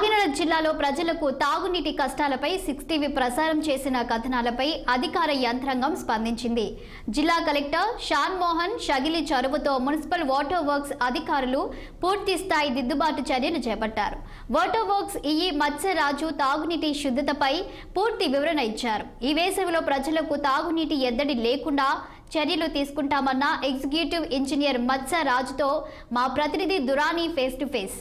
కాకినాడ జిల్లాలో ప్రజలకు తాగునీటి కష్టాలపై 6 టీవీ ప్రసారం చేసిన కథనాలపై అధికార యంత్రాంగం స్పందించింది. జిల్లా కలెక్టర్ షాన్ మోహన్ షగిలి చొరవతో మున్సిపల్ వాటర్ వర్క్స్ అధికారులు పూర్తి స్థాయి దిద్దుబాటు చర్యలు చేపట్టారు. వాటర్ వర్క్స్ ఈఈ మత్స్యరాజు తాగునీటి శుద్ధతపై పూర్తి వివరణ ఇచ్చారు. ఈ వేసవిలో ప్రజలకు తాగునీటి ఎద్దడి లేకుండా చర్యలు తీసుకుంటామన్న ఎగ్జిక్యూటివ్ ఇంజనీర్ మత్స్యరాజుతో మా ప్రతినిధి దురాని ఫేస్ టు ఫేస్.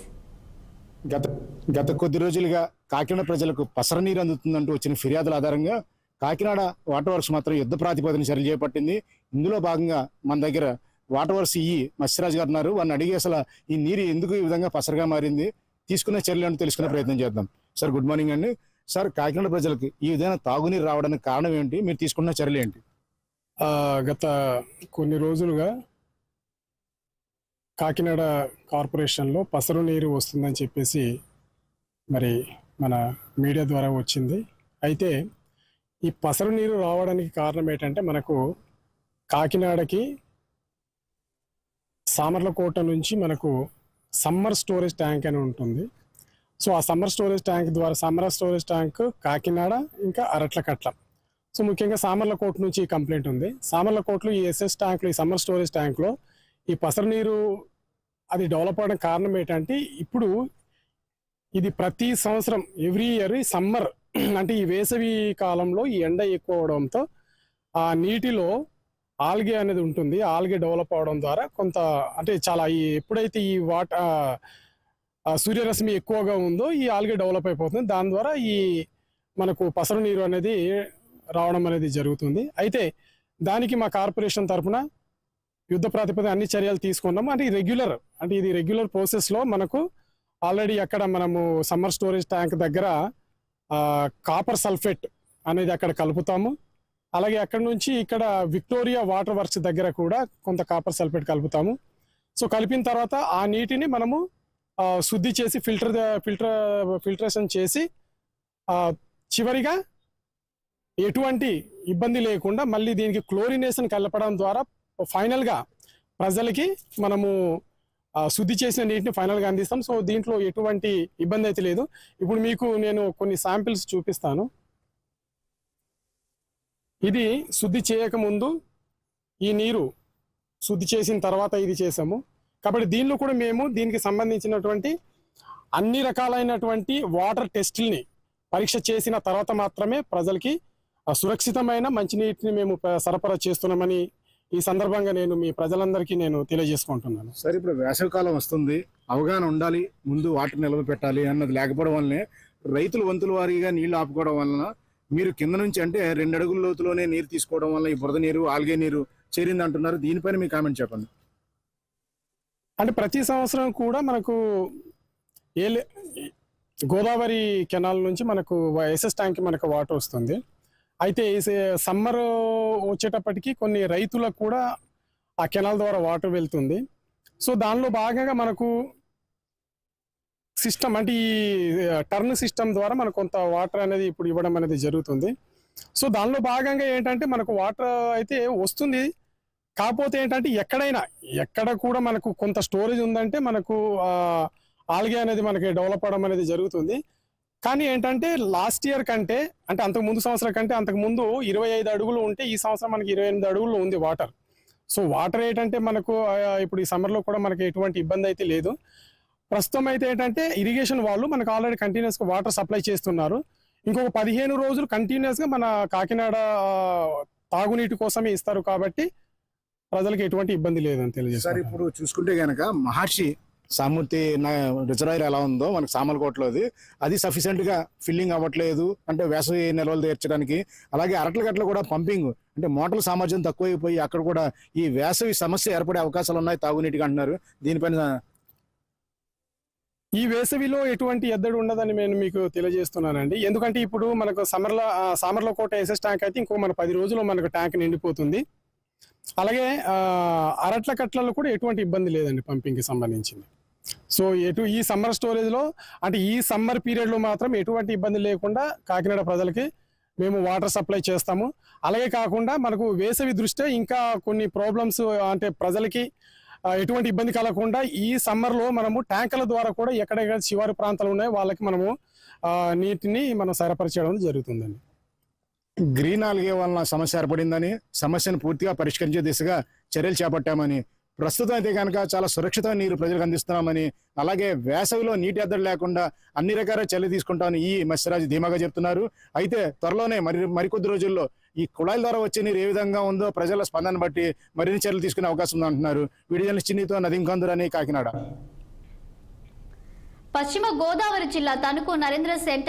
గత కొద్ది రోజులుగా కాకినాడ ప్రజలకు పసర నీరు అందుతుందంటూ వచ్చిన ఫిర్యాదుల ఆధారంగా కాకినాడ వాటర్ వర్క్స్ మాత్రం యుద్ధ ప్రాతిపదికన చర్యలు చేపట్టింది. ఇందులో భాగంగా మన దగ్గర వాటర్ వర్క్స్ మత్స్యరాజు గారు ఉన్నారు. వారిని అడిగి అసలు ఈ నీరు ఎందుకు ఈ విధంగా పసరగా మారింది, తీసుకునే చర్యలు అంటే తెలుసుకునే ప్రయత్నం చేద్దాం. సార్, గుడ్ మార్నింగ్ అండి. సార్, కాకినాడ ప్రజలకు ఈ విధంగా తాగునీరు రావడానికి కారణం ఏంటి, మీరు తీసుకున్న చర్యలు ఏంటి? గత కొన్ని రోజులుగా కాకినాడ కార్పొరేషన్లో పసరు నీరు వస్తుందని చెప్పేసి మరి మన మీడియా ద్వారా వచ్చింది. అయితే ఈ పసరు నీరు రావడానికి కారణం ఏంటంటే మనకు కాకినాడకి సామర్లకోట నుంచి మనకు సమ్మర్ స్టోరేజ్ ట్యాంక్ అని ఉంటుంది. సో ఆ సమ్మర్ స్టోరేజ్ ట్యాంక్ కాకినాడ ఇంకా అరట్లకట్ల. సో ముఖ్యంగా సామర్లకోట నుంచి ఈ కంప్లైంట్ ఉంది. సామర్లకోటలో ఈ ఎస్ఎస్ ట్యాంక్లో, ఈ సమ్మర్ స్టోరేజ్ ట్యాంక్లో ఈ పసరు నీరు అది డెవలప్ అవడానికి కారణం ఏంటంటే ఇప్పుడు ఇది ప్రతి సంవత్సరం ఎవ్రీ ఇయర్ సమ్మర్ అంటే ఈ వేసవి కాలంలో ఈ ఎండ ఎక్కువ అవడంతో ఆ నీటిలో ఆల్గే అనేది ఉంటుంది. ఆల్గే డెవలప్ అవడం ద్వారా కొంత అంటే చాలా ఎప్పుడైతే ఈ సూర్యరశ్మి ఎక్కువగా ఉందో ఈ ఆల్గే డెవలప్ అయిపోతుంది. దాని ద్వారా ఈ మనకు పసరు నీరు అనేది రావడం అనేది జరుగుతుంది. అయితే దానికి మా కార్పొరేషన్ తరఫున యుద్ధ ప్రాతిపదికన అన్ని చర్యలు తీసుకున్నాము. అంటే ఇది రెగ్యులర్ ప్రాసెస్లో మనకు ఆల్రెడీ అక్కడ మనము సమ్మర్ స్టోరేజ్ ట్యాంక్ దగ్గర కాపర్ సల్ఫేట్ అనేది అక్కడ కలుపుతాము. అలాగే అక్కడ నుంచి ఇక్కడ విక్టోరియా వాటర్ వర్క్స్ దగ్గర కూడా కొంత కాపర్ సల్ఫేట్ కలుపుతాము. సో కలిపిన తర్వాత ఆ నీటిని మనము శుద్ధి చేసి ఫిల్టరేషన్ చేసి చివరిగా ఎటువంటి ఇబ్బంది లేకుండా మళ్ళీ దీనికి క్లోరినేషన్ కలపడం ద్వారా ఫైనల్గా ప్రజలకి మనము శుద్ధి చేసిన నీటిని ఫైనల్గా అందిస్తాం. సో దీంట్లో ఎటువంటి ఇబ్బంది అయితే లేదు. ఇప్పుడు మీకు నేను కొన్ని శాంపిల్స్ చూపిస్తాను. ఇది శుద్ధి చేయకముందు ఈ నీరు, శుద్ధి చేసిన తర్వాత ఇది చేసాము. కాబట్టి దీనిలో కూడా మేము దీనికి సంబంధించినటువంటి అన్ని రకాలైనటువంటి వాటర్ టెస్టుల్ని పరీక్ష చేసిన తర్వాత మాత్రమే ప్రజలకి సురక్షితమైన మంచినీటిని మేము సరఫరా చేస్తున్నామని ఈ సందర్భంగా నేను మీ ప్రజలందరికీ నేను తెలియజేసుకుంటున్నాను. సార్, ఇప్పుడు వేసవికాలం వస్తుంది, అవగాహన ఉండాలి, ముందు వాటర్ నిల్వ పెట్టాలి అన్నది లేకపోవడం వల్లనే రైతులు వంతుల వారీగా నీళ్లు ఆపుకోవడం వలన మీరు కింద నుంచి అంటే 2 అడుగుల లోతులోనే నీరు తీసుకోవడం వల్ల ఈ బురద నీరు, ఆల్గే నీరు చేరింది అంటున్నారు. దీనిపైన మీ కామెంట్ చెప్పండి. అంటే ప్రతి సంవత్సరం కూడా మనకు గోదావరి కెనాల్ నుంచి మనకు ఎస్ఎస్ ట్యాంక్ మనకు వాటర్ వస్తుంది. అయితే సమ్మర్ వచ్చేటప్పటికి కొన్ని రైతులకు కూడా ఆ కెనాల్ ద్వారా వాటర్ వెళ్తుంది. సో దానిలో భాగంగా మనకు సిస్టమ్ అంటే ఈ టర్న్ సిస్టమ్ ద్వారా మనకు కొంత వాటర్ అనేది ఇప్పుడు ఇవ్వడం అనేది జరుగుతుంది. సో దానిలో భాగంగా ఏంటంటే మనకు వాటర్ అయితే వస్తుంది. కాకపోతే ఏంటంటే ఎక్కడ కూడా మనకు కొంత స్టోరేజ్ ఉందంటే మనకు ఆల్గే అనేది మనకి డెవలప్ అవడం అనేది జరుగుతుంది. కానీ ఏంటంటే లాస్ట్ ఇయర్ కంటే అంటే అంతకు సంవత్సరం కంటే అంతకుముందు 25 అడుగులు ఉంటే ఈ సంవత్సరం మనకి 28 అడుగులు ఉంది వాటర్. సో వాటర్ ఏంటంటే మనకు ఇప్పుడు ఈ సమ్మర్లో కూడా మనకి ఎటువంటి ఇబ్బంది అయితే లేదు. ప్రస్తుతం అయితే ఏంటంటే ఇరిగేషన్ వాళ్ళు మనకు ఆల్రెడీ కంటిన్యూస్గా వాటర్ సప్లై చేస్తున్నారు. ఇంకొక 15 రోజులు కంటిన్యూస్గా మన కాకినాడ తాగునీటి కోసమే ఇస్తారు. కాబట్టి ప్రజలకు ఎటువంటి ఇబ్బంది లేదని తెలియజేస్తారు. సార్, ఇప్పుడు చూసుకుంటే కనుక మహర్షి సామూర్తి రిజర్వాయర్ ఎలా ఉందో మనకు సామర్లకోటలోది, అది సఫిషియెంట్ గా ఫిల్లింగ్ అవ్వట్లేదు. అంటే వేసవి నిల్వలు తీర్చడానికి. అలాగే అరట్లగట్ల కూడా పంపింగ్ అంటే మోటార్ల సామర్థ్యం తక్కువైపోయి అక్కడ కూడా ఈ వేసవి సమస్య ఏర్పడే అవకాశాలు ఉన్నాయి తాగునీటికి అంటున్నారు. దీనిపైన ఈ వేసవిలో ఎటువంటి ఎద్దడి ఉండదని నేను మీకు తెలియజేస్తున్నానండి. ఎందుకంటే ఇప్పుడు మనకు సామర్లకోట ఎస్ఎస్ ట్యాంక్ అయితే ఇంకో మన 10 రోజుల్లో మనకు ట్యాంక్ నిండిపోతుంది. అలాగే అరట్లకట్లలో కూడా ఎటువంటి ఇబ్బంది లేదండి పంపింగ్కి సంబంధించింది. సో ఈ సమ్మర్ స్టోరేజ్లో అంటే ఈ సమ్మర్ పీరియడ్లో మాత్రం ఎటువంటి ఇబ్బంది లేకుండా కాకినాడ ప్రజలకి మేము వాటర్ సప్లై చేస్తాము. అలాగే కాకుండా మనకు వేసవి దృష్ట్యా ఇంకా కొన్ని ప్రాబ్లమ్స్ అంటే ప్రజలకి ఎటువంటి ఇబ్బంది కలగకుండా ఈ సమ్మర్లో మనము ట్యాంకర్ల ద్వారా కూడా ఎక్కడెక్కడ శివారు ప్రాంతాలు ఉన్నాయో వాళ్ళకి మనము నీటిని మనం సరఫరా జరుగుతుందండి. గ్రీన్ ఆల్గే వలన సమస్య ఏర్పడిందని, సమస్యను పూర్తిగా పరిష్కరించే దిశగా చర్యలు చేపట్టామని, ప్రస్తుతం అయితే కనుక చాలా సురక్షితమైన నీరు ప్రజలకు అందిస్తున్నామని, అలాగే వేసవిలో నీటి ఎద్దడి లేకుండా అన్ని రకాల చర్యలు తీసుకుంటామని ఈ మత్స్యరాజు ధీమాగా చెప్తున్నారు. అయితే త్వరలోనే మరికొద్ది రోజుల్లో ఈ కుళాయిల ద్వారా వచ్చే నీరు ఏ విధంగా ఉందో ప్రజల స్పందన బట్టి మరిన్ని చర్యలు తీసుకునే అవకాశం ఉందంటున్నారు. వీడియో జర్నలిస్ట్ చిన్నితో నదీం కందూర్ అని, కాకినాడ. పశ్చిమ గోదావరి జిల్లా తణుకు నరేంద్ర సెంటర్